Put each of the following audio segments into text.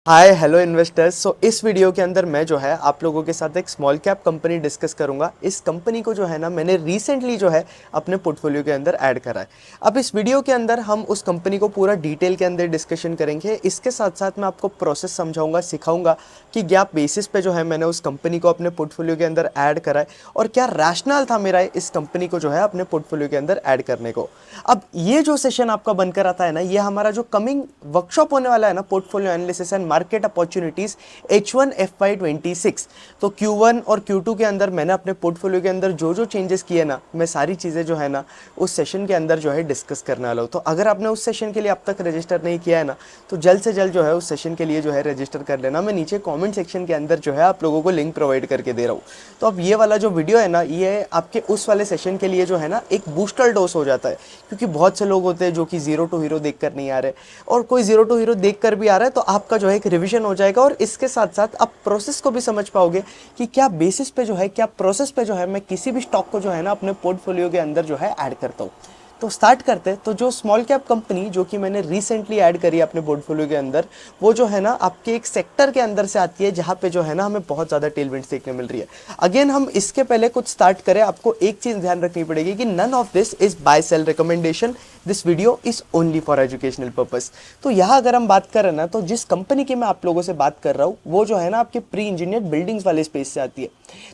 Hi hello investors. इस video के अंदर मैं जो है आप लोगों के साथ एक स्मॉल कैप कंपनी डिस्कस करूंगा। इस कंपनी को जो है ना मैंने रिसेंटली जो है अपने पोर्टफोलियो के अंदर ऐड करा है। अब इस वीडियो के अंदर हम उस कंपनी को पूरा डिटेल के अंदर डिस्कशन करेंगे। इसके साथ साथ मैं आपको प्रोसेस समझाऊंगा, सिखाऊंगा कि क्या बेसिस पे जो है मैंने उस कंपनी को अपने पोर्टफोलियो के अंदर ऐड करा है और क्या रैशनल था मेरा इस कंपनी को जो है अपने पोर्टफोलियो के अंदर ऐड करने को। अब ये जो सेशन आपका बनकर आता है ना, ये हमारा जो कमिंग वर्कशॉप होने वाला है ना, portfolio analysis and market opportunities H1 FY26। तो Q1 और Q2 के अंदर मैंने अपने पोर्टफोलियो के अंदर जो जो चेंजेस किए ना, मैं सारी चीज़ें जो है ना उस सेशन के अंदर जो है डिस्कस करने वाला हूँ। तो अगर आपने उस सेशन के लिए अब तक रजिस्टर नहीं किया है ना, तो जल्द से जल्द जो है उस सेशन के लिए जो है रजिस्टर कर लेना। मैं नीचे कॉमेंट सेक्शन के अंदर जो है आप लोगों को लिंक प्रोवाइड करके दे रहा हूँ। तो अब ये वाला जो वीडियो है ना, ये आपके उस वाले सेशन के लिए जो है ना एक बूस्टर डोज हो जाता है, क्योंकि बहुत से लोग होते हैं जो कि जीरो टू हीरो देख कर नहीं आ रहे, और कोई जीरो टू हीरो देख कर भी आ रहा है तो आपका जो है एक रिविजन हो जाएगा। और इसके साथ साथ आप प्रोसेस को भी समझ पाओगे कि क्या बेसिस पे जो है, क्या प्रोसेस पे जो है मैं किसी भी स्टॉक को जो है ना अपने पोर्टफोलियो के अंदर जो है ऐड करता हूँ। तो स्टार्ट करते हैं। तो जो स्मॉल कैप कंपनी जो कि मैंने रिसेंटली ऐड करी अपने पोर्टफोलियो के अंदर, वो जो है ना आपके एक सेक्टर के अंदर से आती है जहाँ पे जो है ना हमें बहुत ज़्यादा टेलविंड्स देखने मिल रही है। अगेन हम इसके पहले कुछ स्टार्ट करें, आपको एक चीज़ ध्यान रखनी पड़ेगी कि none of this is buy sell recommendation, this video is only for educational purpose. तो यहाँ अगर हम बात करें ना, तो जिस कंपनी की मैं आप लोगों से बात कर रहा हूँ वो जो है ना आपके प्री इंजीनियर्ड बिल्डिंग्स वाले स्पेस से आती है।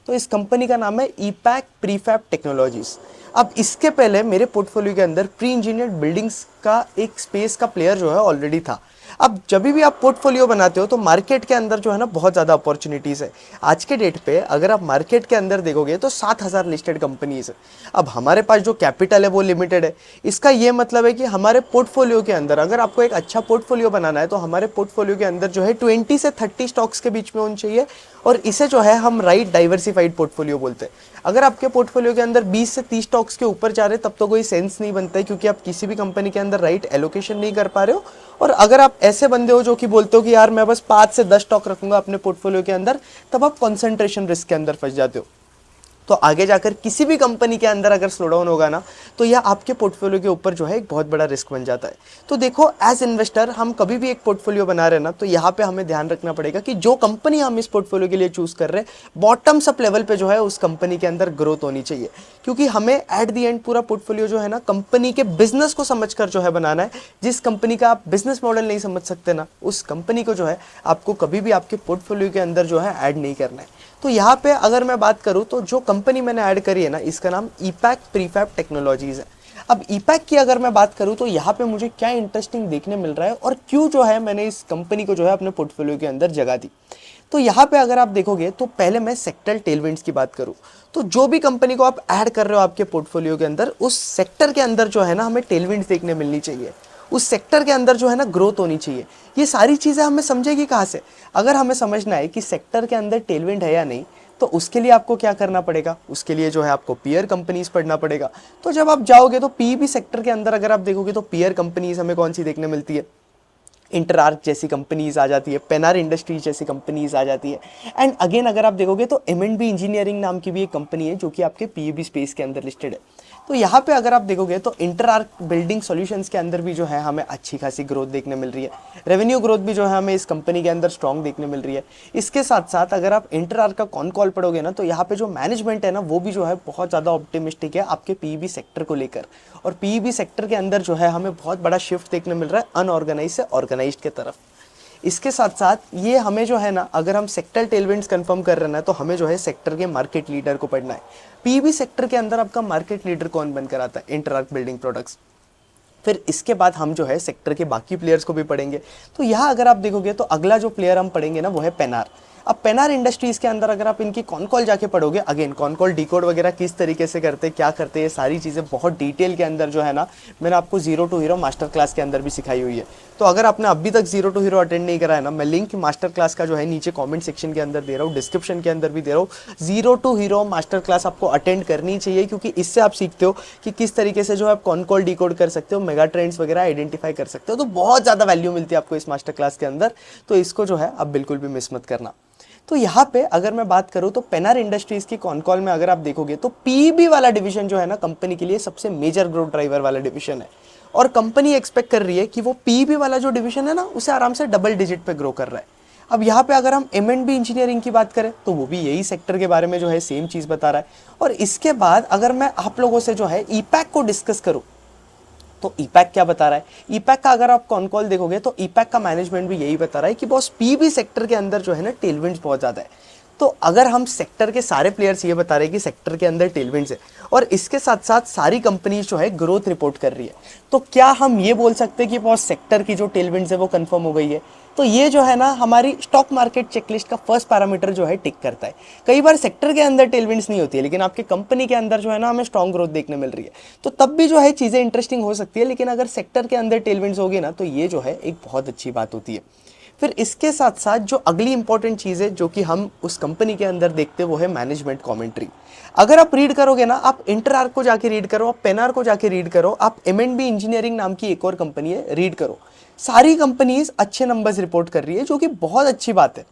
तो इस कंपनी का नाम है ईपैक प्रीफैब टेक्नोलॉजीज। अब इसके पहले मेरे पोर्टफोलियो के अंदर प्री इंजीनियर्ड बिल्डिंग्स का एक स्पेस का प्लेयर जो है ऑलरेडी था। अब जब भी आप पोर्टफोलियो बनाते हो तो मार्केट के अंदर जो है ना बहुत ज़्यादा अपॉर्चुनिटीज़ है। आज के डेट पे अगर आप मार्केट के अंदर देखोगे तो 7,000 लिस्टेड कंपनीज है। अब हमारे पास जो कैपिटल है वो लिमिटेड है। इसका ये मतलब है कि हमारे पोर्टफोलियो के अंदर अगर आपको एक अच्छा पोर्टफोलियो बनाना है तो हमारे पोर्टफोलियो के अंदर जो है 20 से 30 स्टॉक्स के बीच में होने चाहिए, और इसे जो है हम राइट डाइवर्सिफाइड पोर्टफोलियो बोलते हैं। अगर आपके पोर्टफोलियो के अंदर 20 से 30 स्टॉक्स के ऊपर जा रहे तब तो कोई सेंस नहीं बनता है, क्योंकि आप किसी भी कंपनी के अंदर राइट एलोकेशन नहीं कर पा रहे हो। और अगर आप ऐसे बंदे हो जो कि बोलते हो कि यार मैं बस 5 से 10 स्टॉक रखूंगा अपने पोर्टफोलियो के अंदर, तब आप कंसंट्रेशन रिस्क के अंदर फंस जाते हो। तो आगे जाकर किसी भी कंपनी के अंदर अगर स्लो डाउन होगा ना, तो यह आपके पोर्टफोलियो के ऊपर जो है एक बहुत बड़ा रिस्क बन जाता है। तो देखो, एज इन्वेस्टर हम कभी भी एक पोर्टफोलियो बना रहे हैं ना, तो यहाँ पे हमें ध्यान रखना पड़ेगा कि जो कंपनी हम इस पोर्टफोलियो के लिए चूज कर रहे हैं, बॉटम्स अप लेवल पे जो है उस कंपनी के अंदर ग्रोथ होनी चाहिए। क्योंकि हमें एट द एंड पूरा पोर्टफोलियो जो है ना कंपनी के बिजनेस को समझकर जो है बनाना है। जिस कंपनी का आप बिजनेस मॉडल नहीं समझ सकते ना, उस कंपनी को जो है आपको कभी भी आपके पोर्टफोलियो के अंदर जो है ऐड नहीं करना है। तो यहाँ पे अगर मैं बात करूँ तो जो कंपनी मैंने ऐड करी है ना, इसका नाम ईपैक प्रीफैब टेक्नोलॉजीज है। अब ईपैक की अगर मैं बात करूँ तो यहाँ पे मुझे क्या इंटरेस्टिंग देखने मिल रहा है और क्यों जो है मैंने इस कंपनी को जो है अपने पोर्टफोलियो के अंदर जगह दी। तो यहाँ पे अगर आप देखोगे तो पहले मैं सेक्टर टेलविंड्स की बात करूँ, तो जो भी कंपनी को आप ऐड कर रहे हो आपके पोर्टफोलियो के अंदर, उस सेक्टर के अंदर जो है ना हमें टेलविंड्स देखने मिलनी चाहिए। उस सेक्टर के अंदर जो है ना ग्रोथ होनी चाहिए। ये सारी चीज़ें हमें समझेगी कहाँ से? अगर हमें समझना है कि सेक्टर के अंदर टेलविंड है या नहीं, तो उसके लिए आपको क्या करना पड़ेगा? उसके लिए जो है आपको पीयर कंपनीज पढ़ना पड़ेगा। तो जब आप जाओगे तो पीईबी सेक्टर के अंदर अगर आप देखोगे तो पीयर कंपनीज हमें कौन सी देखने मिलती है? इंटरआर्क जैसी कंपनीज आ जाती है, पेनार इंडस्ट्रीज जैसी कंपनीज आ जाती है। एंड अगेन अगर आप देखोगे तो M&B इंजीनियरिंग नाम की भी एक कंपनी है जो कि आपके पीईबी स्पेस के अंदर लिस्टेड है। तो यहाँ पे अगर आप देखोगे तो इंटरआर्क बिल्डिंग सॉल्यूशंस के अंदर भी जो है हमें अच्छी खासी ग्रोथ देखने मिल रही है। रेवेन्यू ग्रोथ भी जो है हमें इस कंपनी के अंदर स्ट्रॉन्ग देखने मिल रही है। इसके साथ साथ अगर आप इंटरआर्क का कॉन कॉल पढ़ोगे ना, तो यहाँ पे जो मैनेजमेंट है ना वो भी जो है बहुत ज़्यादा ऑप्टिमिस्टिक है आपके पीईबी सेक्टर को लेकर। और पीईबी सेक्टर के अंदर जो है हमें बहुत बड़ा शिफ्ट देखने मिल रहा है अनऑर्गेनाइज से ऑर्गेनाइज्ड के तरफ। इसके साथ साथ ये हमें जो है ना, अगर हम सेक्टर टेलविंड्स कंफर्म कर रहे हैं ना, तो हमें जो है सेक्टर के मार्केट लीडर को पढ़ना है। पीईबी सेक्टर के अंदर आपका मार्केट लीडर कौन बनकर आता है? इंटरआर्क बिल्डिंग प्रोडक्ट्स। फिर इसके बाद हम जो है सेक्टर के बाकी प्लेयर्स को भी पढ़ेंगे। तो यहाँ अगर आप देखोगे तो अगला जो प्लेयर हम पढ़ेंगे ना वो है पेनार। अब पेनार इंडस्ट्रीज के अंदर अगर आप इनकी कॉन कॉल जाके पढ़ोगे, अगेन कॉन कॉल डिकोड वगैरह किस तरीके से करते हैं, क्या करते हैं, ये सारी चीज़ें बहुत डिटेल के अंदर जो है ना मैंने आपको zero to hero master class के अंदर भी सिखाई हुई है। तो अगर आपने अभी तक जीरो टू हीरो अटेंड नहीं करा है ना, मैं लिंक मास्टर क्लास का जो है नीचे कमेंट सेक्शन के अंदर दे रहा हूँ, डिस्क्रिप्शन के अंदर भी दे रहा हूँ। Zero to hero master class आपको अटेंड करनी चाहिए, क्योंकि इससे आप सीखते हो कि किस तरीके से जो आप कॉन कॉल डिकोड कर सकते हो, मेगा ट्रेंड्स वगैरह आइडेंटिफाई कर सकते हो। तो बहुत ज़्यादा वैल्यू मिलती है आपको इस मास्टर क्लास के अंदर, तो इसको जो है आप बिल्कुल भी मिस मत करना। तो यहाँ पे अगर मैं बात करूँ तो पेनार इंडस्ट्रीज की कॉन कॉल में अगर आप देखोगे तो पीईबी वाला डिवीजन जो है ना कंपनी के लिए सबसे मेजर ग्रोथ ड्राइवर वाला डिवीजन है। और कंपनी एक्सपेक्ट कर रही है कि वो पीईबी वाला जो डिवीजन है ना उसे आराम से डबल डिजिट पे ग्रो कर रहा है। अब यहाँ पे अगर हम M&B इंजीनियरिंग की बात करें तो वो भी यही सेक्टर के बारे में जो है सेम चीज़ बता रहा है। और इसके बाद अगर मैं आप लोगों से जो है ईपैक को डिस्कस करूँ तो ईपैक क्या बता रहा है, ईपैक का अगर आप कॉन कॉल देखोगे तो ईपैक का मैनेजमेंट भी यही बता रहा है कि बॉस पीबी सेक्टर के अंदर जो है ना टेलविंड्स बहुत ज़्यादा है। तो अगर हम सेक्टर के सारे प्लेयर्स ये बता रहे हैं कि सेक्टर के अंदर टेलविंड्स है और इसके साथ साथ सारी कंपनीज जो है ग्रोथ रिपोर्ट कर रही है, तो क्या हम ये बोल सकते हैं कि बॉस सेक्टर की जो टेलविंड्स है वो कंफर्म हो गई है। तो ये जो है ना हमारी स्टॉक मार्केट चेकलिस्ट का फर्स्ट पैरामीटर जो है टिक करता है। कई बार सेक्टर के अंदर टेलविंड्स नहीं होती है लेकिन आपके कंपनी के अंदर जो है ना हमें स्ट्रॉन्ग ग्रोथ देखने मिल रही है, तो तब भी जो है चीज़ें इंटरेस्टिंग हो सकती है। लेकिन अगर सेक्टर के अंदर टेलविंड्स होगी ना तो ये जो है एक बहुत अच्छी बात होती है। फिर इसके साथ साथ जो अगली इंपॉर्टेंट चीज़ है जो कि हम उस कंपनी के अंदर देखते हैं वो है मैनेजमेंट कमेंट्री। अगर आप रीड करोगे ना, आप इंटरआर्क को जाके रीड करो, आप पेनआर को जाके रीड करो, आप M&B इंजीनियरिंग नाम की एक और कंपनी है रीड करो, सारी कंपनीज अच्छे नंबर्स रिपोर्ट कर रही है जो कि बहुत अच्छी बात है।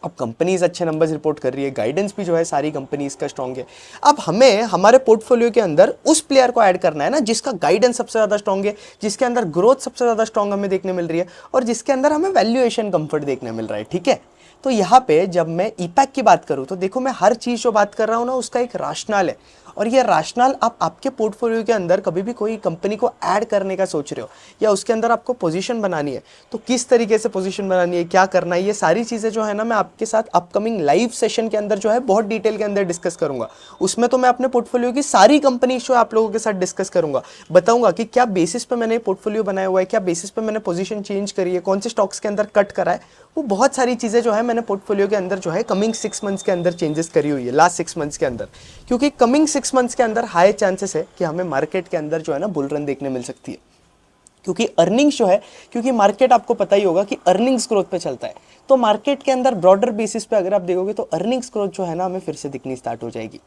अब कंपनीज अच्छे नंबर्स रिपोर्ट कर रही है, गाइडेंस भी जो है सारी कंपनीज का स्ट्रॉन्ग है। अब हमें हमारे पोर्टफोलियो के अंदर उस प्लेयर को ऐड करना है ना जिसका गाइडेंस सबसे ज़्यादा स्ट्रॉन्ग है, जिसके अंदर ग्रोथ सबसे ज़्यादा स्ट्रॉन्ग हमें देखने मिल रही है और जिसके अंदर हमें वैल्यूएशन कंफर्ट देखने मिल रहा है। ठीक है, तो यहाँ पे जब मैं ईपैक की बात करूँ तो देखो मैं हर चीज़ जो बात कर रहा हूँ ना उसका एक राशनल है, और ये राशनल आप आपके पोर्टफोलियो के अंदर कभी भी कोई कंपनी को ऐड करने का सोच रहे हो या उसके अंदर आपको पोजीशन बनानी है तो किस तरीके से पोजीशन बनानी है, क्या करना है, ये सारी चीज़ें जो है ना मैं आपके साथ अपकमिंग लाइव सेशन के अंदर जो है बहुत डिटेल के अंदर डिस्कस करूंगा। उसमें तो मैं अपने पोर्टफोलियो की सारी कंपनी जो है आप लोगों के साथ डिस्कस करूंगा, बताऊंगा कि क्या बेसिस पे मैंने पोर्टफोलियो बनाया हुआ है, क्या बेसिस पे मैंने पोजीशन चेंज करी है, कौन से स्टॉक्स के अंदर कट करा है, वो बहुत सारी चीज़ें जो है मैंने पोर्टफोलियो के अंदर जो है कमिंग 6 मंथ्स के अंदर चेंजेस करी हुई है, लास्ट 6 मंथ्स के अंदर। क्योंकि कमिंग 6 मंथ्स के अंदर हाई चांसेस है कि हमें मार्केट के अंदर जो है ना बुल रन देखने मिल सकती है, क्योंकि अर्निंग्स जो है, क्योंकि मार्केट आपको पता ही होगा कि अर्निंग्स ग्रोथ पे चलता है, तो मार्केट के अंदर ब्रॉडर बेसिस पे अगर आप देखोगे तो अर्निंग्स ग्रोथ जो है ना हमें फिर से दिखनी स्टार्ट हो जाएगी।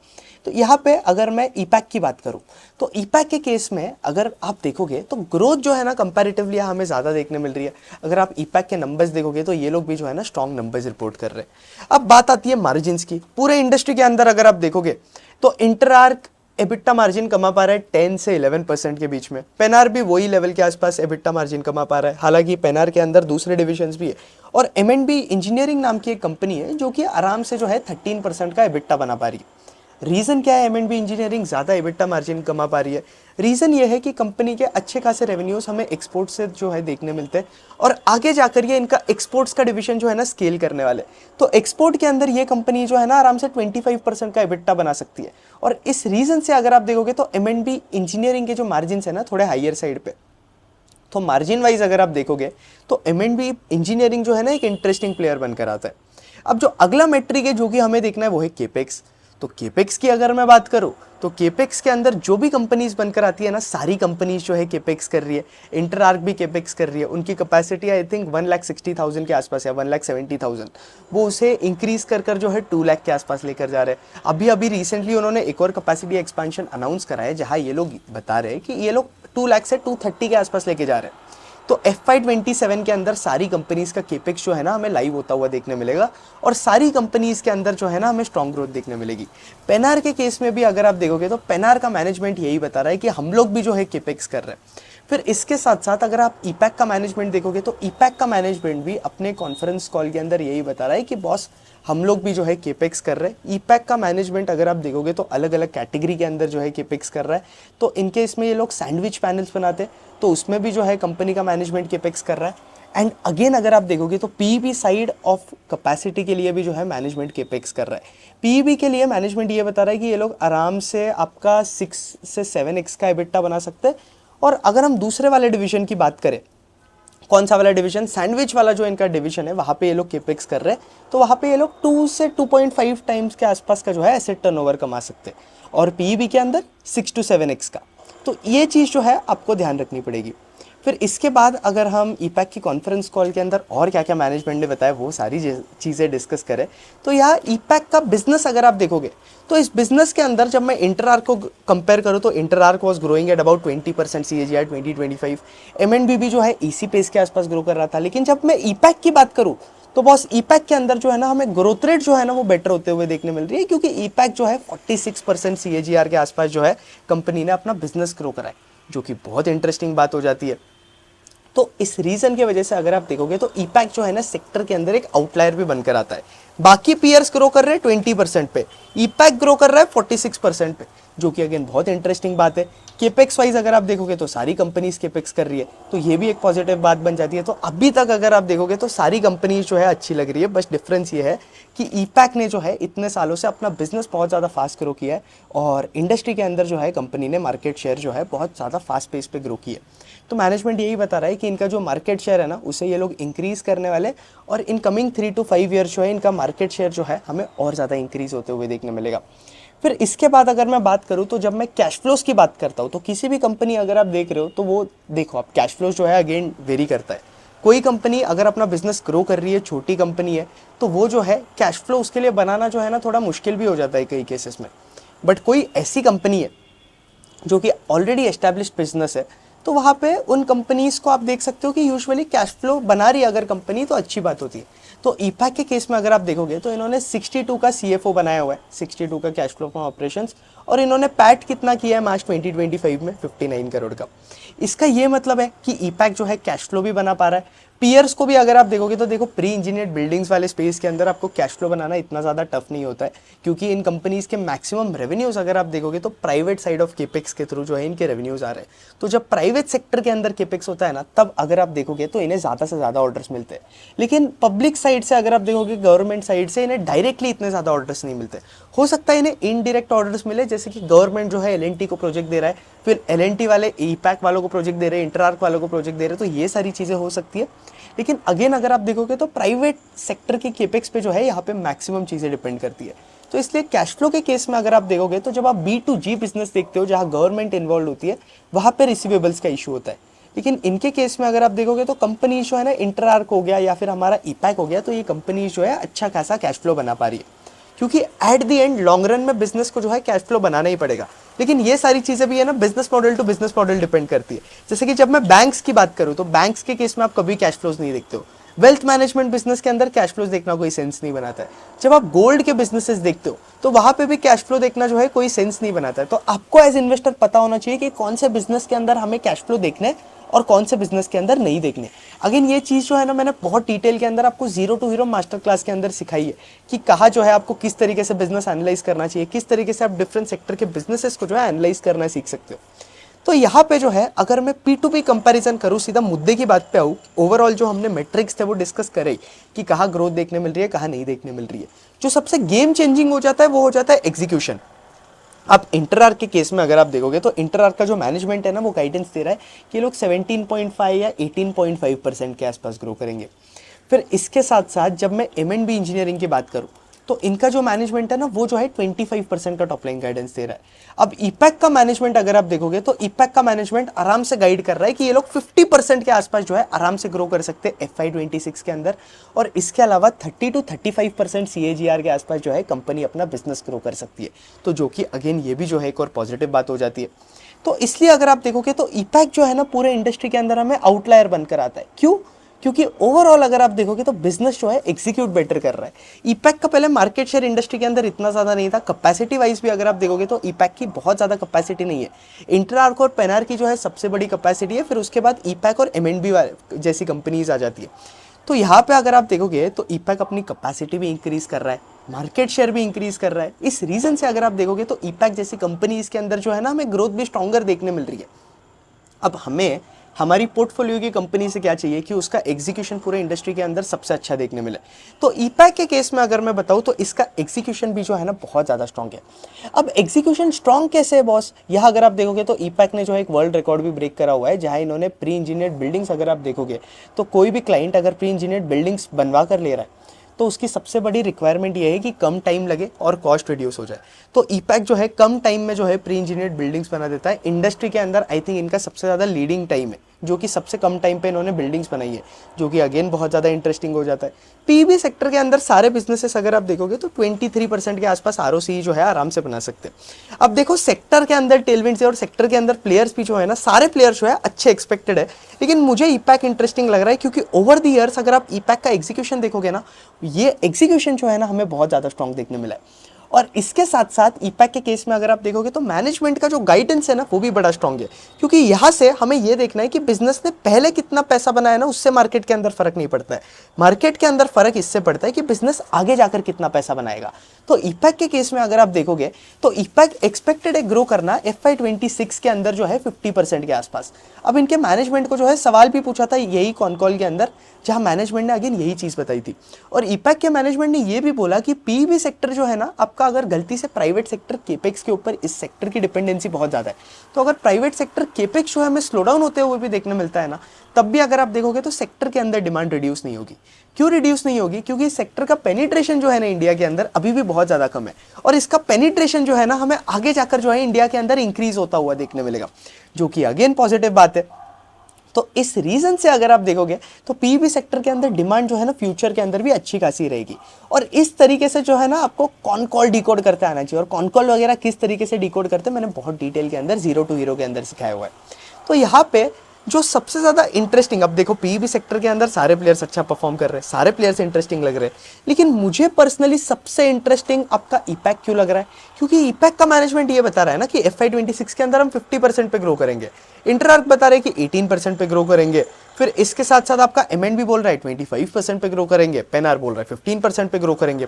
तो यहाँ पे अगर मैं ईपैक की बात करूँ तो ईपैक के केस में अगर आप देखोगे तो ग्रोथ जो है ना कंपैरेटिवली हमें ज़्यादा देखने मिल रही है। अगर आप ईपैक के नंबर्स देखोगे तो ये लोग भी जो है ना स्ट्रॉन्ग नंबर्स रिपोर्ट कर रहे हैं। अब बात आती है मार्जिन की। पूरे इंडस्ट्री के अंदर अगर आप देखोगे तो इंटरआर्क एबिटा मार्जिन कमा पा रहा है 10 से 11% के बीच में, पेनार भी वही लेवल के आसपास एबिटा मार्जिन कमा पा रहा है। हालांकि पेनार के अंदर दूसरे डिविजन्स भी है और M&B इंजीनियरिंग नाम की एक कंपनी है जो कि आराम से जो है 13% का एबिटा बना पा रही है। रीज़न क्या है M&B इंजीनियरिंग ज़्यादा एबिटा मार्जिन कमा पा रही है? रीज़न ये है कि कंपनी के अच्छे खासे रेवेन्यूज हमें एक्सपोर्ट से जो है देखने मिलते हैं और आगे जाकर ये इनका एक्सपोर्ट्स का डिवीजन जो है ना स्केल करने वाले, तो एक्सपोर्ट के अंदर ये कंपनी जो है ना आराम से 25% का एबिटा बना सकती है। और इस रीज़न से अगर आप देखोगे तो M&B इंजीनियरिंग के जो मार्जिन है ना थोड़े हाइयर साइड पे। तो मार्जिन वाइज अगर आप देखोगे तो M&B इंजीनियरिंग जो है ना एक इंटरेस्टिंग प्लेयर बनकर आता है। अब जो अगला मेट्रिक है जो कि हमें देखना है वो है केपेक्स। तो केपेक्स की अगर मैं बात करूं तो केपेक्स के अंदर जो भी कंपनीज बनकर आती है ना सारी कंपनीज जो है केपेक्स कर रही है। इंटरआर्क भी केपेक्स कर रही है, उनकी कैपेसिटी आई थिंक 1,60,000 के आसपास है, 1,70,000, वो उसे इंक्रीज कर कर जो है 2 लाख के आसपास लेकर जा रहे हैं। अभी अभी रिसेंटली उन्होंने एक और कैपेसिटी एक्सपेंशन अनाउंस करा है जहां ये लोग बता रहे हैं कि ये लोग 2 लाख से 230 के आसपास लेके जा रहे हैं। तो FY27 के अंदर सारी कंपनीज का केपेक्स जो है ना हमें लाइव होता हुआ देखने मिलेगा और सारी कंपनीज के अंदर जो है ना हमें स्ट्रॉन्ग ग्रोथ देखने मिलेगी। पेनार के केस में भी अगर आप देखोगे तो पेनार का मैनेजमेंट यही बता रहा है कि हम लोग भी जो है केपेक्स कर रहे हैं। फिर इसके साथ साथ अगर आप ईपैक का मैनेजमेंट देखोगे तो ईपैक का मैनेजमेंट भी अपने कॉन्फ्रेंस कॉल के अंदर यही बता रहा है कि बॉस हम लोग भी जो है केपेक्स कर रहे हैं। ईपैक का मैनेजमेंट अगर आप देखोगे तो अलग अलग कैटेगरी के अंदर जो है केपेक्स कर रहा है। तो इनके इसमें ये लोग सैंडविच पैनल्स बनाते हैं तो उसमें भी जो है कंपनी का मैनेजमेंट केपेक्स कर रहा है। एंड अगेन अगर आप देखोगे तो पीईबी साइड ऑफ कैपेसिटी के लिए भी जो है मैनेजमेंट केपेक्स कर रहा है। पीईबी के लिए मैनेजमेंट ये बता रहा है कि ये लोग आराम से आपका 6 से 7x का एबिटा बना सकते हैं। और अगर हम दूसरे वाले डिवीजन की बात करें, कौन सा वाला डिवीजन, सैंडविच वाला जो इनका डिवीजन है वहाँ पे ये लोग केपेक्स कर रहे हैं, तो वहाँ पे ये लोग 2 से 2.5 टाइम्स के आसपास का जो है एसेट टर्नओवर कमा सकते हैं और पीईबी के अंदर 6 to 7x का। तो ये चीज़ जो है आपको ध्यान रखनी पड़ेगी। फिर इसके बाद अगर हम ईपैक की कॉन्फ्रेंस कॉल के अंदर और क्या क्या मैनेजमेंट ने बताया वो सारी चीज़ें डिस्कस करें तो यहाँ ईपैक का बिजनेस अगर आप देखोगे तो इस बिजनेस के अंदर जब मैं इंटरआर्क को कंपेयर करूँ तो इंटरआर्क was growing at about 20% CAGR 2025। M&B भी जो है इसी पेस के आसपास ग्रो कर रहा था। लेकिन जब मैं ईपैक की बात करूँ तो बॉस ईपैक के अंदर जो है ना हमें ग्रोथ रेट जो है ना वो बेटर होते हुए देखने मिल रही है, क्योंकि ईपैक जो है 46% CAGR के आसपास जो है कंपनी ने अपना बिजनेस ग्रो करा है, जो कि बहुत इंटरेस्टिंग बात हो जाती है। तो इस रीजन की वजह से अगर आप देखोगे तो ईपैक जो है ना सेक्टर के अंदर एक आउटलायर भी बनकर आता है। बाकी पीयर्स ग्रो कर रहे हैं 20% पे, ईपैक ग्रो कर रहा है 46% पे, जो कि अगेन बहुत इंटरेस्टिंग बात है। केपेक्स वाइज अगर आप देखोगे तो सारी कंपनीज केपेक्स कर रही है, तो ये भी एक पॉजिटिव बात बन जाती है। तो अभी तक अगर आप देखोगे तो सारी कंपनीज जो है अच्छी लग रही है, बस डिफरेंस ये है कि ईपैक ने जो है इतने सालों से अपना बिजनेस बहुत ज़्यादा फास्ट ग्रो किया है और इंडस्ट्री के अंदर जो है कंपनी ने मार्केट शेयर जो है बहुत ज़्यादा फास्ट पेस पे ग्रो किया है। तो मैनेजमेंट यही बता रहा है कि इनका जो मार्केट शेयर है ना उसे ये लोग इंक्रीज़ करने वाले, और इन कमिंग 3 to 5 ईयर जो है इनका मार्केट शेयर जो है हमें और ज़्यादा इंक्रीज़ होते हुए देखने मिलेगा। फिर इसके बाद अगर मैं बात करूँ तो जब मैं कैश फ्लोज की बात करता हूँ तो किसी भी कंपनी अगर आप देख रहे हो तो वो देखो आप कैश फ्लोज जो है अगेन वेरी करता है। कोई कंपनी अगर अपना बिजनेस ग्रो कर रही है, छोटी कंपनी है, तो वो जो है कैश फ्लो उसके लिए बनाना जो है ना थोड़ा मुश्किल भी हो जाता है कई केसेस में। बट कोई ऐसी कंपनी है जो कि ऑलरेडी एस्टैब्लिश्ड बिजनेस है, तो वहाँ पे उन कंपनीज को आप देख सकते हो कि यूजुअली कैश फ्लो बना रही है अगर कंपनी, तो अच्छी बात होती है। तो ईपैक के केस में अगर आप देखोगे तो इन्होंने 62 का सीएफओ बनाया हुआ है, 62 का कैश फ्लो फ्रॉम ऑपरेशंस, और इन्होंने पैट कितना किया है मार्च 2025 में 59 करोड़ का। इसका ये मतलब है कि ईपैक जो है कैश फ्लो भी बना पा रहा है। पीयर्स को भी अगर आप देखोगे तो देखो प्री इंजीनियर्ड बिल्डिंग्स वाले स्पेस के अंदर आपको कैश फ्लो बनाना इतना ज़्यादा टफ नहीं होता है, क्योंकि इन कंपनीज के मैक्सिमम रेवेन्यूज अगर आप देखोगे तो प्राइवेट साइड ऑफ केपेक्स के थ्रू जो है इनके रेवेन्यूज आ रहे हैं। तो जब प्राइवेट सेक्टर के अंदर केपेक्स होता है ना, तब अगर आप देखोगे तो इन्हें ज़्यादा से ज़्यादा ऑर्डर्स मिलते हैं। लेकिन पब्लिक साइड से अगर आप देखोगे, गवर्नमेंट साइड से इन्हें डायरेक्टली इतने ज़्यादा ऑर्डर्स नहीं मिलते। हो सकता है इन्हें इनडायरेक्ट ऑर्डर्स मिले, जैसे कि गवर्नमेंट जो है एलएनटी को प्रोजेक्ट दे रहा है, फिर एलएनटी वाले ईपैक वालों को प्रोजेक्ट दे रहे हैं, इंटरआर्क वालों को प्रोजेक्ट दे रहे हैं, तो ये सारी चीज़ें हो सकती है। लेकिन अगेन अगर आप देखोगे तो प्राइवेट सेक्टर के केपेक्स पे जो है यहाँ पे मैक्सिमम चीज़ें डिपेंड करती है। तो इसलिए कैश फ्लो के केस में अगर आप देखोगे तो जब आप B2G बिजनेस देखते हो जहाँ गवर्नमेंट इन्वॉल्व होती है, वहाँ पे रिसीवेबल्स का इशू होता है। लेकिन इनके केस में अगर आप देखोगे तो कंपनी जो है ना, इंटरआर्क हो गया या फिर हमारा ईपैक हो गया, तो ये कंपनी जो है अच्छा खासा कैश फ्लो बना पा रही है, क्योंकि at the end long run में बिजनेस को जो है कैश फ्लो बनाना ही पड़ेगा। लेकिन ये सारी चीज़ें भी है ना business model to business model depend करती है। जैसे कि जब मैं बैंक्स की बात करूँ तो बैंक्स के केस में आप कभी कैश फ्लोज नहीं देखते हो। वेल्थ मैनेजमेंट बिजनेस के अंदर कैश फ्लोज देखना कोई सेंस नहीं बनाता है। जब आप गोल्ड के बिजनेसेस देखते हो तो वहां पे भी कैश फ्लो देखना जो है कोई सेंस नहीं बनाता है। तो आपको एज इन्वेस्टर पता होना चाहिए कि कौन से बिजनेस के अंदर हमें कैश फ्लो देखने हैं और कौन से बिजनेस के अंदर नहीं देखने। अगेन ये चीज़ जो है ना मैंने बहुत डिटेल के अंदर आपको zero to hero master class के अंदर सिखाई है कि कहाँ जो है आपको किस तरीके से बिजनेस एनालाइज करना चाहिए, किस तरीके से आप डिफरेंट सेक्टर के बिजनेसेस को जो है एनालाइज करना सीख सकते हो। तो यहाँ पे जो है अगर मैं P2P कंपैरिजन करूँ, सीधा मुद्दे की बात पे आऊँ, ओवरऑल जो हमने मेट्रिक्स थे वो डिस्कस करे कि कहाँ ग्रोथ देखने मिल रही है, कहाँ नहीं देखने मिल रही है। जो सबसे गेम चेंजिंग हो जाता है वो हो जाता है एग्जीक्यूशन। अब इंटरआर्क के केस में अगर आप देखोगे तो इंटरआर्क का जो मैनेजमेंट है ना वो गाइडेंस दे रहा है कि लोग 17.5 या 18.5% के आसपास ग्रो करेंगे। फिर इसके साथ साथ जब मैं M&B इंजीनियरिंग की बात करूँ तो इनका जो मैनेजमेंट है ना वो जो है 25% का टॉप लाइन गाइडेंस दे रहा है। अब ईपैक का मैनेजमेंट अगर आप देखोगे तो ईपैक का मैनेजमेंट आराम से गाइड कर रहा है कि ये लोग 50% के आसपास जो है आराम से ग्रो कर सकते हैं FY26 के अंदर, और इसके अलावा 30 to 35% CAGR के आसपास जो है कंपनी अपना बिजनेस ग्रो कर सकती है। तो जो कि अगेन ये भी जो है एक और पॉजिटिव बात हो जाती है। तो इसलिए अगर आप देखोगे तो ईपैक जो है ना पूरे इंडस्ट्री के अंदर हमें आउटलायर बनकर आता है। क्यों? क्योंकि ओवरऑल अगर आप देखोगे तो बिजनेस जो है एग्जीक्यूट बेटर कर रहा है। ईपैक का पहले मार्केट शेयर इंडस्ट्री के अंदर इतना ज़्यादा नहीं था। कैपेसिटी वाइज भी अगर आप देखोगे तो ईपैक की बहुत ज़्यादा कैपेसिटी नहीं है। इंटरआर्क और पेनार की जो है सबसे बड़ी कैपेसिटी है, फिर उसके बाद ईपैक और M&B जैसी कंपनीज आ जाती है। तो यहाँ पे अगर आप देखोगे तो ईपैक अपनी कैपेसिटी भी इंक्रीज कर रहा है, मार्केट शेयर भी इंक्रीज कर रहा है। इस रीजन से अगर आप देखोगे तो ईपैक जैसी कंपनीज के अंदर जो है ना हमें ग्रोथ भी स्ट्रॉन्गर देखने मिल रही है। अब हमें हमारी पोर्टफोलियो की कंपनी से क्या चाहिए कि उसका एग्जीक्यूशन पूरे इंडस्ट्री के अंदर सबसे अच्छा देखने मिले। तो ईपैक के केस में अगर मैं बताऊं तो इसका एग्जीक्यूशन भी जो है ना बहुत ज़्यादा स्ट्रॉन्ग है। अब एग्जीक्यूशन स्ट्रॉन्ग कैसे है बॉस? यहाँ अगर आप देखोगे तो ईपैक ने जो है एक वर्ल्ड रिकॉर्ड भी ब्रेक करा हुआ है, जहाँ इन्होंने प्री इंजीनियर्ड बिल्डिंग्स अगर आप देखोगे तो कोई भी क्लाइंट अगर प्री इंजीनियर्ड बिल्डिंग्स बनवा कर ले रहा है तो उसकी सबसे बड़ी रिक्वायरमेंट ये है कि कम टाइम लगे और कॉस्ट रिड्यूस हो जाए। तो ईपैक जो है कम टाइम में जो है प्री इंजीनियर्ड बिल्डिंग्स बना देता है। इंडस्ट्री के अंदर आई थिंक इनका सबसे ज़्यादा लीडिंग टाइम है, जो कि सबसे कम टाइम पे इन्होंने बिल्डिंग्स बनाई है, जो कि अगेन बहुत ज़्यादा इंटरेस्टिंग हो जाता है। पीबी सेक्टर के अंदर सारे बिजनेसेस अगर आप देखोगे तो 23% के आसपास ROCE जो है आराम से बना सकते हैं। अब देखो सेक्टर के अंदर टेलविंड्स है और सेक्टर के अंदर प्लेयर्स भी जो है ना, सारे प्लेयर्स जो है अच्छे एक्सपेक्टेड है। लेकिन मुझे ईपैक इंटरेस्टिंग लग रहा है क्योंकि ओवर द ईयर्स अगर आप ईपैक का एग्जीक्यूशन देखोगे ना, ये एग्जीक्यूशन जो है ना हमें बहुत ज़्यादा स्ट्रॉन्ग देखने मिला है। और इसके साथ साथ ईपैक के केस में अगर आप देखोगे तो मैनेजमेंट का जो गाइडेंस है ना वो भी बड़ा स्ट्रांग है, क्योंकि यहाँ से हमें ये देखना है कि बिजनेस ने पहले कितना पैसा बनाया ना, उससे मार्केट के अंदर फर्क नहीं पड़ता है। मार्केट के अंदर फर्क इससे पड़ता है कि बिजनेस आगे जाकर कितना पैसा बनाएगा। तो ईपैक के केस में अगर आप देखोगे तो ईपैक एक्सपेक्टेड है ग्रो करना FY26 के अंदर जो है 50% के आसपास। अब इनके मैनेजमेंट को जो है सवाल भी पूछा था यही कॉन कॉल के अंदर, जहां मैनेजमेंट ने अगेन यही चीज बताई थी। और ईपैक के मैनेजमेंट ने ये भी बोला कि पीईबी सेक्टर जो है ना आपका, अगर गलती से प्राइवेट सेक्टर केपेक्स के ऊपर इस सेक्टर की डिपेंडेंसी बहुत ज्यादा है, तो अगर प्राइवेट सेक्टर केपेक्स जो है हमें स्लो डाउन होते हुए भी देखने मिलता है ना, तब भी अगर आप देखोगे तो सेक्टर के अंदर डिमांड रिड्यूस नहीं होगी। क्यों रिड्यूस नहीं होगी? क्योंकि इस सेक्टर का पेनिट्रेशन जो है ना इंडिया के अंदर अभी भी बहुत ज्यादा कम है, और इसका पेनिट्रेशन जो है ना हमें आगे जाकर जो है इंडिया के अंदर इंक्रीज होता हुआ देखने मिलेगा, जो कि अगेन पॉजिटिव बात है। तो इस रीजन से अगर आप देखोगे तो पीईबी सेक्टर के अंदर डिमांड जो है ना फ्यूचर के अंदर भी अच्छी खासी रहेगी। और इस तरीके से जो है ना आपको कॉन कॉल डिकोड करते आना चाहिए, और कॉन कॉल वगैरह किस तरीके से डिकोड करते हैं मैंने बहुत डिटेल के अंदर जीरो टू हीरो के अंदर सिखाया हुआ है। तो यहाँ पे जो सबसे ज्यादा इंटरेस्टिंग, अब देखो पीईबी सेक्टर के अंदर सारे प्लेयर्स अच्छा परफॉर्म कर रहे हैं, सारे प्लेयर्स इंटरेस्टिंग लग रहे हैं, लेकिन मुझे पर्सनली सबसे इंटरेस्टिंग आपका ईपैक क्यों लग रहा है? क्योंकि ईपैक का मैनेजमेंट ये बता रहा है ना कि FY26 के अंदर हम 50% पे ग्रो करेंगे, इंटरआर्क बता रहे हैं कि 18% पे ग्रो करेंगे, फिर इसके साथ साथ आपका एमएनबी बोल रहा है 25% पे ग्रो करेंगे, पेनआर बोल रहा है 15% पे ग्रो करेंगे।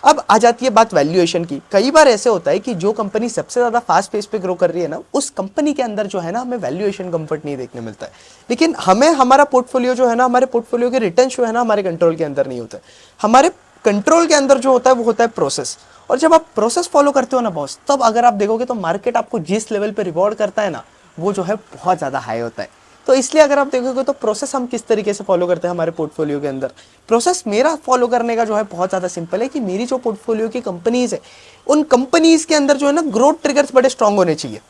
अब आ जाती है बात वैल्यूएशन की। कई बार ऐसे होता है कि जो कंपनी सबसे ज्यादा फास्ट पेस पे ग्रो कर रही है ना, उस कंपनी के अंदर जो है ना हमें वैल्यूएशन कंफर्ट नहीं देखने मिलता है, लेकिन हमें हमारा पोर्टफोलियो जो है ना, हमारे पोर्टफोलियो के रिटर्न जो है ना हमारे कंट्रोल के अंदर नहीं होता है। हमारे कंट्रोल के अंदर जो होता है वो होता है प्रोसेस, और जब आप प्रोसेस फॉलो करते हो ना बॉस, तब अगर आप देखोगे तो मार्केट आपको जिस लेवल पे रिवॉर्ड करता है ना वो जो है बहुत ज्यादा हाई होता है। तो इसलिए अगर आप देखोगे तो प्रोसेस हम किस तरीके से फॉलो करते हैं हमारे पोर्टफोलियो के अंदर, प्रोसेस मेरा फॉलो करने का जो है बहुत ज़्यादा सिंपल है कि मेरी जो पोर्टफोलियो की कंपनीज है उन कंपनीज के अंदर जो है ना ग्रोथ ट्रिगर्स बड़े स्ट्रांग होने चाहिए।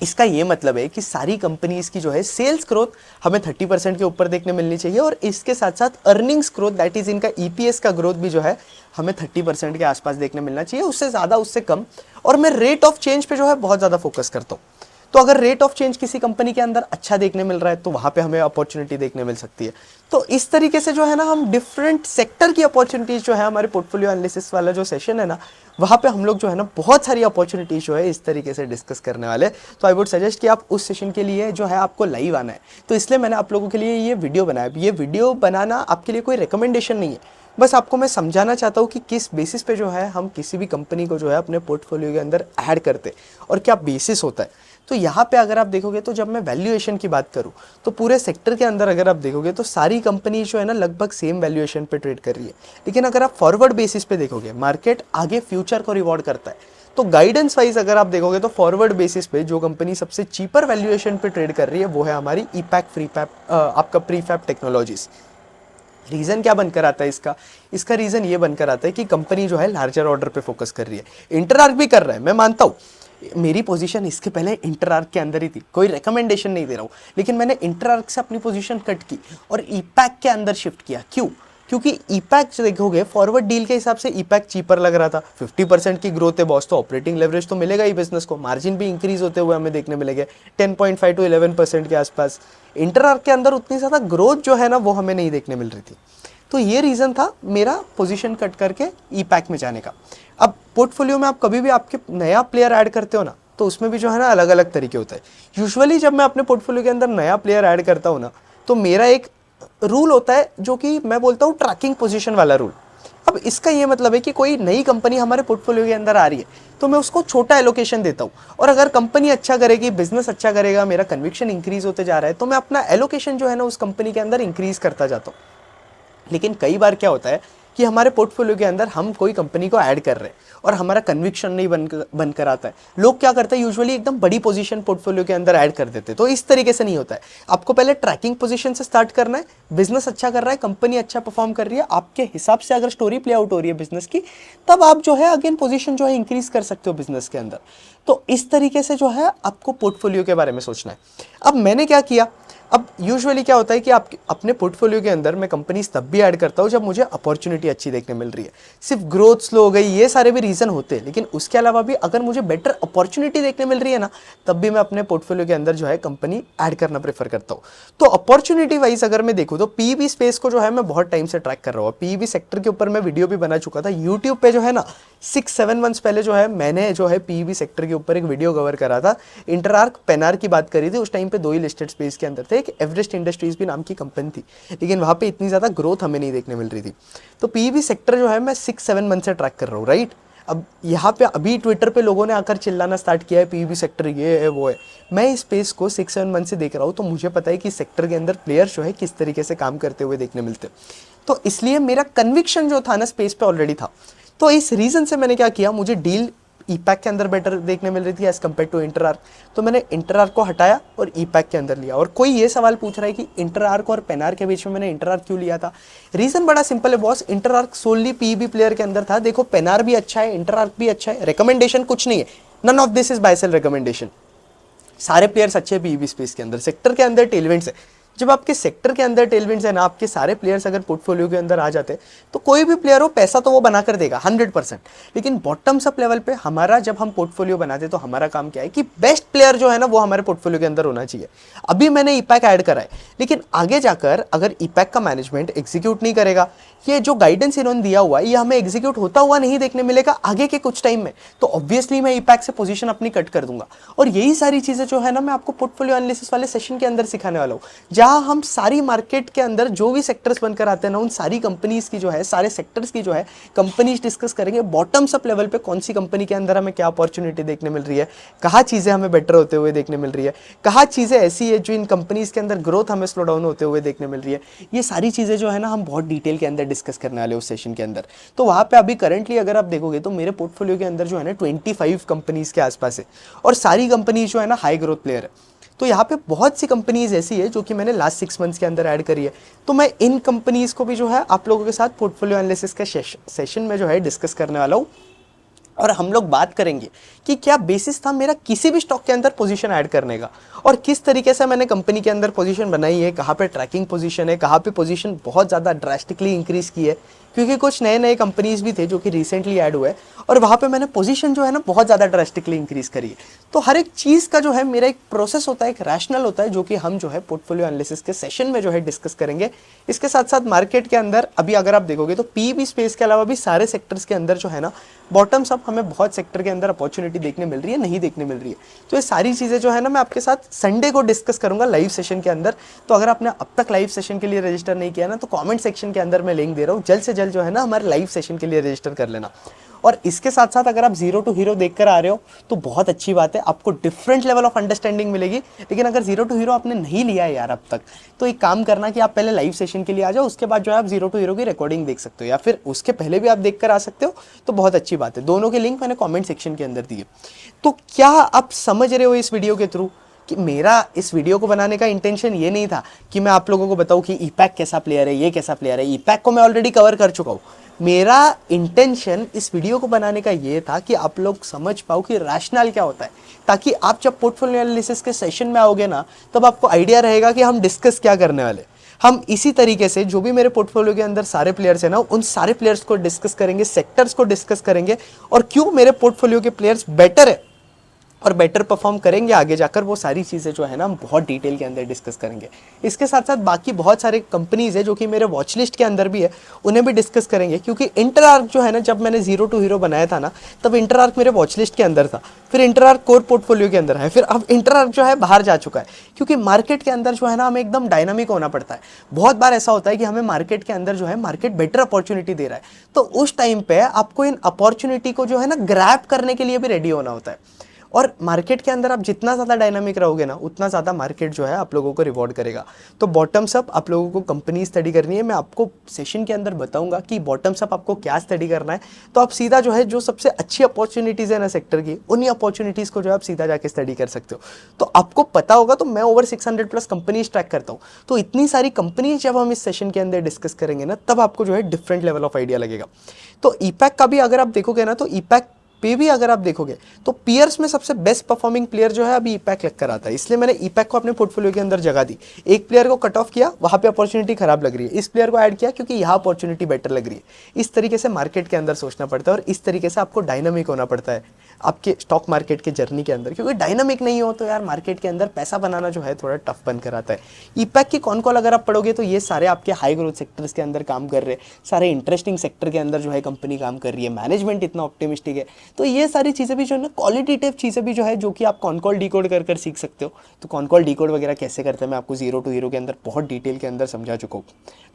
इसका ये मतलब है कि सारी कंपनीज की जो है सेल्स ग्रोथ हमें 30% के ऊपर देखने मिलनी चाहिए, और इसके साथ साथ अर्निंग्स ग्रोथ दैट इज इनका ईपीएस का ग्रोथ भी जो है हमें 30% के आसपास देखने मिलना चाहिए, उससे ज़्यादा उससे कम। और मैं रेट ऑफ चेंज पे जो है बहुत ज़्यादा फोकस करता हूँ। तो अगर रेट ऑफ चेंज किसी कंपनी के अंदर अच्छा देखने मिल रहा है तो वहां पे हमें अपॉर्चुनिटी देखने मिल सकती है। तो इस तरीके से जो है ना हम डिफरेंट सेक्टर की अपॉर्चुनिटीज जो है, हमारे पोर्टफोलियो एनालिसिस वाला जो सेशन है ना, वहां पे हम लोग जो है ना बहुत सारी अपॉर्चुनिटीज जो है इस तरीके से डिस्कस करने वाले। तो आई वुड सजेस्ट कि आप उस सेशन के लिए जो है आपको लाइव आना है, तो इसलिए मैंने आप लोगों के लिए ये वीडियो बनाया। ये वीडियो बनाना आपके लिए कोई रिकमेंडेशन नहीं है, बस आपको मैं समझाना चाहता हूँ कि किस बेसिस पे जो है हम किसी भी कंपनी को जो है अपने पोर्टफोलियो के अंदर ऐड करते और क्या बेसिस होता है। तो यहाँ पे अगर आप देखोगे तो जब मैं वैल्यूएशन की बात करूँ तो पूरे सेक्टर के अंदर अगर आप देखोगे तो सारी कंपनी जो है ना लगभग सेम वैल्यूएशन पे ट्रेड कर रही है, लेकिन अगर आप फॉरवर्ड बेसिस पे देखोगे मार्केट आगे फ्यूचर को रिवॉर्ड करता है। तो गाइडेंस वाइज अगर आप देखोगे तो फॉरवर्ड बेसिस पे जो कंपनी सबसे चीपर वैल्यूएशन पे ट्रेड कर रही है वो है हमारी ईपैक आपका प्रीफैब टेक्नोलॉजीज। रीजन क्या बनकर आता है इसका रीजन ये बनकर आता है कि कंपनी जो है लार्जर ऑर्डर पे फोकस कर रही है। इंटरआर्क भी कर रहा है, मैं मानता हूँ मेरी पोजीशन इसके पहले इंटरआर्क के अंदर ही थी, कोई रिकमेंडेशन नहीं दे रहा हूँ, लेकिन मैंने इंटरआर्क से अपनी पोजीशन कट की और ईपैक के अंदर शिफ्ट किया। क्यों? क्योंकि ईपैक देखोगे फॉरवर्ड डील के हिसाब से ईपैक चीपर लग रहा था। 50% की ग्रोथ है बॉस, तो ऑपरेटिंग लेवरेज तो मिलेगा ही बिजनेस को, मार्जिन भी इंक्रीज होते हुए हमें देखने मिलेंगे 10.5 to 11% के आसपास। इंटरआर्क के अंदर उतनी ज़्यादा ग्रोथ जो है ना वो हमें नहीं देखने मिल रही थी, तो ये रीज़न था मेरा पोजीशन कट करके ईपैक में जाने का। अब पोर्टफोलियो में आप कभी भी आपके नया प्लेयर ऐड करते हो ना, तो उसमें भी जो है ना अलग अलग तरीके होते हैं। यूजुअली जब मैं अपने पोर्टफोलियो के अंदर नया प्लेयर ऐड करता हूँ ना, तो मेरा एक रूल होता है जो कि मैं बोलता हूँ ट्रैकिंग पोजीशन वाला रूल। अब इसका ये मतलब है कि कोई नई कंपनी हमारे पोर्टफोलियो के अंदर आ रही है तो मैं उसको छोटा एलोकेशन देता हूँ, और अगर कंपनी अच्छा करेगी, बिजनेस अच्छा करेगा, मेरा कन्विक्शन इंक्रीज होते जा रहा है, तो मैं अपना एलोकेशन जो है ना उस कंपनी के अंदर इंक्रीज करता जाता हूँ। लेकिन कई बार क्या होता है कि हमारे पोर्टफोलियो के अंदर हम कोई कंपनी को ऐड कर रहे हैं और हमारा कन्विक्शन नहीं बनकर आता है। लोग क्या करते हैं, यूजुअली एकदम बड़ी पोजीशन पोर्टफोलियो के अंदर ऐड कर देते हैं। तो इस तरीके से नहीं होता है, आपको पहले ट्रैकिंग पोजीशन से स्टार्ट करना है। बिजनेस अच्छा कर रहा है, कंपनी अच्छा परफॉर्म कर रही है, आपके हिसाब से अगर स्टोरी प्ले आउट हो रही है बिजनेस की, तब आप जो है अगेन पोजीशन जो है इंक्रीज कर सकते हो बिजनेस के अंदर। तो इस तरीके से जो है आपको पोर्टफोलियो के बारे में सोचना है। अब मैंने क्या किया, अब यूजुअली क्या होता है कि आप अपने पोर्टफोलियो के अंदर मैं कंपनीज तब भी ऐड करता हूँ जब मुझे अपॉर्चुनिटी अच्छी देखने मिल रही है। सिर्फ ग्रोथ स्लो हो गई ये सारे भी रीज़न होते हैं, लेकिन उसके अलावा भी अगर मुझे बेटर अपॉर्चुनिटी देखने मिल रही है ना, तब भी मैं अपने पोर्टफोलियो के अंदर जो है कंपनी ऐड करना प्रेफर करता हूँ। तो अपॉर्चुनिटी वाइज अगर मैं देखूँ तो पीईबी स्पेस को जो है मैं बहुत टाइम से ट्रैक कर रहा हूँ। पीईबी सेक्टर के ऊपर मैं वीडियो भी बना चुका था यूट्यूब पे जो है ना, 6-7 मंथ्स पहले जो है मैंने जो है पीईबी सेक्टर के ऊपर एक वीडियो कवर करा था। इंटरआर्क पेनार की बात करी थी, उस टाइम पे 2 ही लिस्टेड स्पेस के अंदर थे, एक एवरेस्ट इंडस्ट्रीज भी नाम की कंपनी थी, लेकिन वहाँ पे इतनी ज़्यादा ग्रोथ हमें नहीं देखने मिल रही थी। तो पीईबी सेक्टर जो है मैं 6-7 मंथ से ट्रैक कर रहा हूँ, राइट। अब यहाँ पे अभी ट्विटर पे लोगों ने आकर चिल्लाना स्टार्ट किया है पीईबी सेक्टर ये है वो है। मैं इस स्पेस को 6-7 मंथ से देख रहा हूँ, तो मुझे पता है कि सेक्टर के अंदर प्लेयर्स जो है किस तरीके से काम करते हुए देखने मिलते। तो इसलिए मेरा कन्विक्शन जो था ना स्पेस पे ऑलरेडी था। तो इस रीज़न से मैंने क्या किया, मुझे डील ईपैक के अंदर बेटर देखने मिल रही थी एज कम्पेयर टू इंटरआर्क, तो मैंने इंटरआर्क को हटाया और ईपैक के अंदर लिया। और कोई ये सवाल पूछ रहा है कि इंटरआर्क और पेनार के बीच में मैंने इंटरआर्क क्यों लिया था। रीज़न बड़ा सिंपल है बॉस, इंटरआर्क सोनली पीईबी प्लेयर के अंदर था। देखो पेनार भी अच्छा है, इंटरआर्क भी अच्छा है, रिकमेंडेशन कुछ नहीं है, none of this is buy sell recommendation. सारे प्लेयर्स अच्छे पीईबी स्पेस के अंदर, सेक्टर के अंदर टेलविंड्स है। जब आपके सेक्टर के अंदर टेलविंड्स है ना, आपके सारे प्लेयर्स अगर पोर्टफोलियो के अंदर आ जाते हैं तो कोई भी प्लेयर हो पैसा तो वो बना कर देगा 100%। लेकिन बॉटम्स अप लेवल पे हमारा जब हम पोर्टफोलियो बनाते तो हमारा काम क्या है कि बेस्ट प्लेयर जो है ना वो हमारे पोर्टफोलियो के अंदर होना चाहिए। अभी मैंने ईपैक ऐड करा है, लेकिन आगे जाकर अगर ईपैक का मैनेजमेंट एग्जीक्यूट नहीं करेगा, ये जो गाइडेंस इन्होंने दिया हुआ है ये हमें एग्जीक्यूट होता हुआ नहीं देखने मिलेगा आगे के कुछ टाइम में, तो ऑब्वियसली मैं ईपैक से पोजीशन अपनी कट कर दूंगा। और यही सारी चीजें जो है ना मैं आपको पोर्टफोलियो एनालिसिस वाले सेशन के अंदर सिखाने वाला हूँ, जहां हम सारी मार्केट के अंदर जो भी सेक्टर्स बनकर आते हैं ना, उन सारी कंपनीज की जो है, सारे सेक्टर्स की जो है कंपनीज डिस्कस करेंगे। बॉटम्स अप लेवल पे कौन सी कंपनी के अंदर हमें क्या अपॉर्चुनिटी देखने मिल रही है, कहाँ चीजें हमें बेटर होते हुए देखने मिल रही है, कहाँ चीजें ऐसी है जो इन कंपनीज के अंदर ग्रोथ हमें स्लो डाउन होते हुए देखने मिल रही है। ये सारी चीजें जो है ना हम बहुत डिटेल के अंदर डिस्कस करने वाले उस सेशन के अंदर। तो वहां पे अभी करंटली अगर आप देखोगे तो मेरे पोर्टफोलियो के अंदर जो है ना 25 कंपनीज के आसपास है, और सारी कंपनीज जो है ना हाई ग्रोथ प्लेयर है। तो यहाँ पे बहुत सी कंपनीज ऐसी है जो कि मैंने लास्ट 6 मंथ्स के अंदर ऐड करी है। तो मैं इन कंपनीज को भी जो है आप लोगों के साथ पोर्टफोलियो एनालिसिस के सेशन में जो है डिस्कस करने वाला हूँ। और हम लोग बात करेंगे कि क्या बेसिस था मेरा किसी भी स्टॉक के अंदर पोजीशन ऐड करने का, और किस तरीके से मैंने कंपनी के अंदर पोजीशन बनाई है, कहाँ पे ट्रैकिंग पोजीशन है, कहाँ पे पोजीशन बहुत ज़्यादा ड्रास्टिकली इंक्रीज की है, क्योंकि कुछ नए नए कंपनीज भी थे जो कि रिसेंटली ऐड हुए और वहाँ पे मैंने पोजीशन जो है ना बहुत ज़्यादा ड्रास्टिकली इंक्रीज करी है। तो हर एक चीज़ का जो है मेरा एक प्रोसेस होता है, एक रैशनल होता है, जो कि हम जो है पोर्टफोलियो एनालिसिस के सेशन में जो है डिस्कस करेंगे। इसके साथ साथ मार्केट के अंदर अभी अगर आप देखोगे तो पीईबी स्पेस के अलावा भी सारे सेक्टर्स के अंदर जो है ना बॉटम्स अप हमें बहुत सेक्टर के अंदर अपॉर्चुनिटी देखने मिल रही है, नहीं देखने मिल रही है। तो ये सारी चीज़ें जो है ना मैं आपके साथ संडे को डिस्कस करूंगा लाइव सेशन के अंदर। तो अगर आपने अब तक लाइव सेशन के लिए रजिस्टर नहीं किया ना, तो कमेंट सेक्शन के अंदर मैं लिंक दे रहा हूँ, जल्द से जल्द जो है ना हमारे लाइव सेशन के लिए रजिस्टर कर लेना। और इसके साथ साथ अगर आप जीरो टू हीरो देखकर आ रहे हो तो बहुत अच्छी बात है, आपको डिफरेंट लेवल ऑफ अंडरस्टैंडिंग मिलेगी। लेकिन अगर जीरो टू हीरो आपने नहीं लिया है यार अब तक, तो एक काम करना कि आप पहले लाइव सेशन के लिए आ जाओ, उसके बाद जो है आप जीरो टू हीरो की रिकॉर्डिंग देख सकते हो, या फिर उसके पहले भी आप देख कर आ सकते हो, तो बहुत अच्छी बात है। दोनों के लिंक मैंने कॉमेंट सेक्शन के अंदर दिए। तो क्या आप समझ रहे हो इस वीडियो के थ्रू कि मेरा इस वीडियो को बनाने का इंटेंशन ये नहीं था कि मैं आप लोगों को बताऊं कि ईपैक कैसा प्लेयर है, ये कैसा प्लेयर है। ईपैक को मैं ऑलरेडी कवर कर चुका हूं। मेरा इंटेंशन इस वीडियो को बनाने का ये था कि आप लोग समझ पाओ कि रैशनल क्या होता है, ताकि आप जब पोर्टफोलियो एनालिसिस के सेशन में आओगे ना, तब आपको आइडिया रहेगा कि हम डिस्कस क्या करने वाले। हम इसी तरीके से जो भी मेरे पोर्टफोलियो के अंदर सारे प्लेयर्स हैं ना, उन सारे प्लेयर्स को डिस्कस करेंगे, सेक्टर्स को डिस्कस करेंगे, और क्यों मेरे पोर्टफोलियो के प्लेयर्स बेटर है और बेटर परफॉर्म करेंगे आगे जाकर, वो सारी चीज़ें जो है ना हम बहुत डिटेल के अंदर डिस्कस करेंगे। इसके साथ साथ बाकी बहुत सारे कंपनीज है जो कि मेरे वॉच लिस्ट के अंदर भी है, उन्हें भी डिस्कस करेंगे। क्योंकि इंटरआर्क जो है ना, जब मैंने जीरो टू हीरो बनाया था ना, तब इंटरआर्क मेरे वॉच लिस्ट के अंदर था, फिर इंटरआर्क कोर पोर्टफोलियो के अंदर है, फिर अब इंटरआर्क जो है बाहर जा चुका है। क्योंकि मार्केट के अंदर जो है ना हमें एकदम डायनामिक होना पड़ता है। बहुत बार ऐसा होता है कि हमें मार्केट के अंदर जो है मार्केट बेटर अपॉर्चुनिटी दे रहा है, तो उस टाइम पे आपको इन अपॉर्चुनिटी को जो है ना ग्रैब करने के लिए भी रेडी होना होता है। और मार्केट के अंदर आप जितना ज़्यादा डायनामिक रहोगे ना, उतना ज़्यादा मार्केट जो है आप लोगों को रिवॉर्ड करेगा। तो बॉटम्स अप आप लोगों को कंपनी स्टडी करनी है। मैं आपको सेशन के अंदर बताऊंगा कि बॉटम्स अप आपको क्या स्टडी करना है। तो आप सीधा जो है जो सबसे अच्छी अपॉर्चुनिटीज़ है ना सेक्टर की, उन्हीं अपॉर्चुनिटीज़ को जो है आप सीधा जाके स्टडी कर सकते हो। तो आपको पता होगा, तो मैं ओवर 600+ कंपनीज ट्रैक करता हूँ। तो इतनी सारी कंपनीज जब हम इस सेशन के अंदर डिस्कस करेंगे ना, तब आपको जो है डिफरेंट लेवल ऑफ आइडिया लगेगा। तो ईपैक का भी अगर आप देखोगे ना, तो ईपैक पे भी अगर आप देखोगे तो पीयर्स में सबसे बेस्ट परफॉर्मिंग प्लेयर जो है अभी ईपैक लगकर आता है, इसलिए मैंने ईपैक को अपने पोर्टफोलियो के अंदर जगह दी। एक प्लेयर को कट ऑफ किया, वहां पे अपॉर्चुनिटी खराब लग रही है, इस प्लेयर को ऐड किया क्योंकि यहाँ अपॉर्चुनिटी बेटर लग रही है। इस तरीके से मार्केट के अंदर सोचना पड़ता है और इस तरीके से आपको डायनामिक होना पड़ता है आपके स्टॉक मार्केट के जर्नी के अंदर, क्योंकि डायनामिक नहीं हो तो यार मार्केट के अंदर पैसा बनाना जो है थोड़ा टफ बनकर आता है। ईपैक की कौन कॉल अगर आप पढ़ोगे तो ये सारे आपके हाई ग्रोथ सेक्टर्स के अंदर काम कर रहे हैं, सारे इंटरेस्टिंग सेक्टर के अंदर जो है कंपनी काम कर रही है, मैनेजमेंट इतना ऑप्टिमिस्टिक है, तो ये सारी चीज़ें भी जो है ना क्वालिटेटिव चीज़ें भी जो है जो कि आप कॉन कॉल डिकोड कर सीख सकते हो। तो कॉन कॉल डिकोड वगैरह कैसे करते हैं मैं आपको जीरो टू हीरो के अंदर बहुत डिटेल के अंदर समझा चुका हूँ,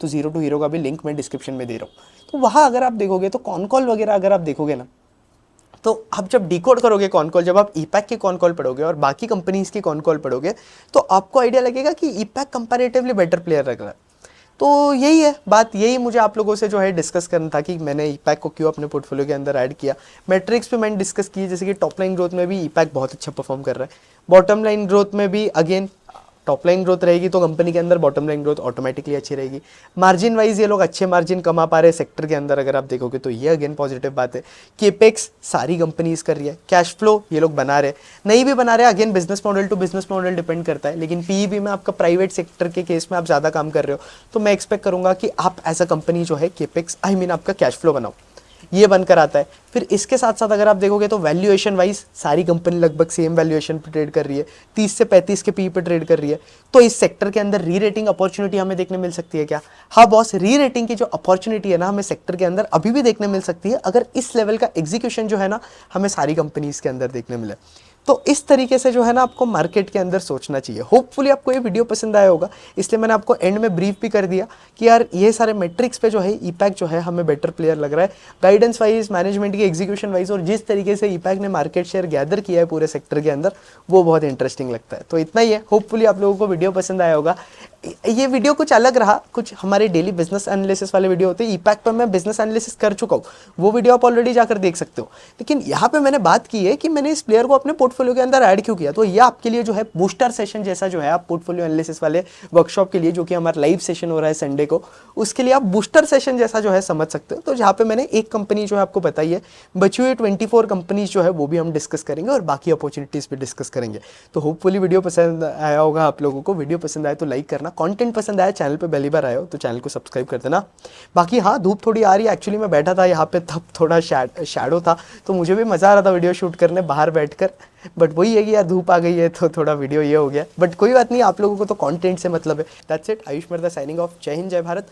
तो जीरो टू हीरो का भी लिंक मैं डिस्क्रिप्शन में दे रहा हूँ। तो वहाँ अगर आप देखोगे तो कॉन कॉल वगैरह अगर आप देखोगे ना, तो आप जब डिकोड करोगे कॉन कॉल, जब आप ईपैक की कॉन कॉल पढ़ोगे और बाकी कंपनीज की कॉन कॉल पढ़ोगे तो आपको आइडिया लगेगा कि ईपैक कंपैरेटिवली बेटर प्लेयर लग रहा है। तो यही है बात, यही मुझे आप लोगों से जो है डिस्कस करना था कि मैंने ईपैक को क्यों अपने पोर्टफोलियो के अंदर ऐड किया। मैट्रिक्स पे मैंने डिस्कस की, जैसे कि टॉप लाइन ग्रोथ में भी ईपैक बहुत अच्छा परफॉर्म कर रहा है, बॉटम लाइन ग्रोथ में भी अगेन टॉप लाइन ग्रोथ रहेगी तो कंपनी के अंदर बॉटम लाइन ग्रोथ ऑटोमेटिकली अच्छी रहेगी। मार्जिन वाइज ये लोग अच्छे मार्जिन कमा पा रहे हैं सेक्टर के अंदर अगर आप देखोगे तो ये अगेन पॉजिटिव बात है। केपेक्स सारी कंपनीज कर रही है, कैश फ्लो ये लोग बना रहे, नहीं भी बना रहे, again business model to business model depend करता है, लेकिन पीईबी में आपका प्राइवेट सेक्टर के केस में आप ज़्यादा काम कर रहे हो तो मैं एक्सपेक्ट करूंगा कि आप एज अ कंपनी जो है केपेक्स आपका कैश फ्लो बनाओ, ये बनकर आता है। फिर इसके साथ साथ अगर आप देखोगे तो वैल्यूएशन वाइज सारी कंपनी लगभग सेम वैल्यूएशन पे ट्रेड कर रही है, 30 से 35 के पी पे ट्रेड कर रही है, तो इस सेक्टर के अंदर री रेटिंग अपॉर्चुनिटी हमें देखने मिल सकती है क्या? हाँ बॉस, री रेटिंग की जो अपॉर्चुनिटी है ना हमें सेक्टर के अंदर अभी भी देखने मिल सकती है अगर इस लेवल का एग्जीक्यूशन जो है ना हमें सारी कंपनीज के अंदर देखने मिले। तो इस तरीके से जो है ना आपको मार्केट के अंदर सोचना चाहिए। होपफुली आपको ये वीडियो पसंद आया होगा, इसलिए मैंने आपको एंड में ब्रीफ भी कर दिया कि यार ये सारे मैट्रिक्स पे जो है ईपैक जो है हमें बेटर प्लेयर लग रहा है, गाइडेंस वाइज, मैनेजमेंट की एग्जीक्यूशन वाइज, और जिस तरीके से ईपैक ने मार्केट शेयर गैदर किया है पूरे सेक्टर के अंदर वो बहुत इंटरेस्टिंग लगता है। तो इतना ही है, होपफुली आप लोगों को वीडियो पसंद आया होगा। ये वीडियो कुछ अलग रहा, कुछ हमारे डेली बिजनेस एनालिसिस वाले वीडियो होते हैं, ईपैक पर मैं बिजनेस एनालिसिस कर चुका हूँ, वो वीडियो आप ऑलरेडी जाकर देख सकते हो, लेकिन यहाँ पे मैंने बात की है कि मैंने इस प्लेयर को अपने पोर्टफोलियो के अंदर ऐड क्यों किया। तो ये आपके लिए जो है बूस्टर सेशन जैसा जो है, आप पोर्टफोलियो एनालिसिस वाले वर्कशॉप के लिए जो कि हमारा लाइव सेशन हो रहा है संडे को, उसके लिए आप बूस्टर सेशन जैसा जो है समझ सकते हो। तो जहाँ पे मैंने एक कंपनी जो है आपको बताई है, बची हुई 24 कंपनीज जो है वो भी हम डिस्कस करेंगे और बाकी अपॉर्चुनिटीज भी डिस्कस करेंगे। तो होपफुली वीडियो पसंद आया होगा आप लोगों को। वीडियो पसंद आए तो लाइक करना, कंटेंट पसंद आया, चैनल पे पहली बार आए हो तो चैनल को सब्सक्राइब कर देना। बाकी हाँ, धूप थोड़ी आ रही है, एक्चुअली मैं बैठा था यहाँ पे तब थोड़ा शैडो था तो मुझे भी मज़ा आ रहा था वीडियो शूट करने बाहर बैठकर, बट वही है कि यार धूप आ गई है तो थोड़ा वीडियो ये हो गया, बट कोई बात नहीं, आप लोगों को तो कंटेंट से मतलब है। दैट्स इट, आयुष मर्दा साइनिंग ऑफ। जय हिंद, जय भारत।